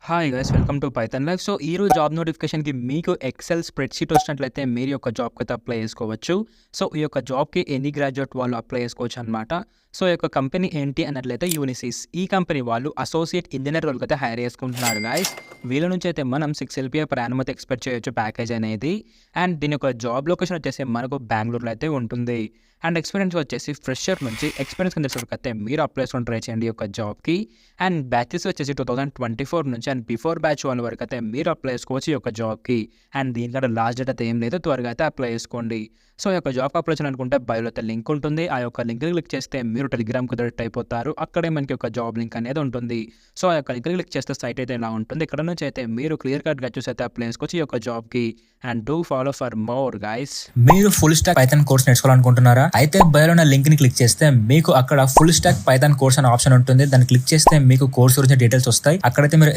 Hi guys welcome to Python live. So ఈరోజు job నోటిఫికేషన్కి మీకు ఎక్సెల్ స్ప్రెడ్షీట్ వచ్చినట్లయితే మీరు యొక్క జాబ్కి అయితే అప్లై చేసుకోవచ్చు. సో ఈ యొక్క జాబ్కి ఎనీ గ్రాడ్యుయేట్ వాళ్ళు అప్లై చేసుకోవచ్చు అనమాట. సో ఈ యొక్క కంపెనీ ఏంటి అన్నట్లయితే యూనిసిస్. ఈ కంపెనీ వాళ్ళు అసోసియేట్ ఇంజనీర్ రోల్కి అయితే హైర్ చేసుకుంటున్నారు గైస్. వీళ్ళ నుంచి అయితే మనం 6 LPA per annum అయితే ఎక్స్పెక్ట్ చేయొచ్చు ప్యాకేజ్ అనేది. అండ్ దీని యొక్క జాబ్ లొకేషన్ వచ్చేసి మనకు బెంగళూరులో అయితే ఉంటుంది. అండ్ ఎక్స్పీరియన్స్ వచ్చేసి ఫ్రెషర్ నుంచి ఎక్స్పీరియన్స్ కింద అయితే మీరు అప్లై చేసుకొని ట్రై చేయండి ఈ యొక్క జాబ్కి. అండ్ బ్యాచెస్ వచ్చేసి 2024 నుంచి అండ్ బిఫోర్ బ్యాచ్ 1 వరకు అయితే మీరు అప్లై చేసుకోవచ్చు ఈ యొక్క జాబ్కి. అండ్ దీనికంటే లాస్ట్ డేట్ అయితే ఏం లేదు, త్వరగా అయితే అప్లై చేసుకోండి. సో ఈ యొక్క జాబ్కి అప్లై చేయాలనుకుంటే బయోలో అయితే లింక్ ఉంటుంది. ఆ యొక్క లింక్ క్లిక్ చేస్తే మీరు టెలిగ్రామ్కి డైరెక్ట్ అయిపోతారు. అక్కడే మనకి ఒక జాబ్ లింక్ అనేది ఉంటుంది. సో ఆ యొక్క లింక్ క్లిక్ చేస్తే సైట్ అయితే ఇలా ఉంటుంది. ఇక్కడ నుంచి అయితే మీరు క్లియర్ కట్గా చూసి అయితే అప్లై చేసుకోవచ్చు ఈ యొక్క జాబ్కి. And do follow for more guys. మీరు ఫుల్ స్టాక్ పైథాన్ కోర్స్ నేర్చుకోవాలనుకుంటున్నారా? అయితే బయోలో ఉన్న లింక్ ని క్లిక్ చేస్తే మీకు అక్కడ ఫుల్ స్టాక్ పైథాన్ కోర్స్ అనే ఆప్షన్ ఉంటుంది. దాన్ని క్లిక్ చేస్తే మీకు కోర్స్ గురించి డీటెయిల్స్ వస్తాయి. అక్కడైతే మీరు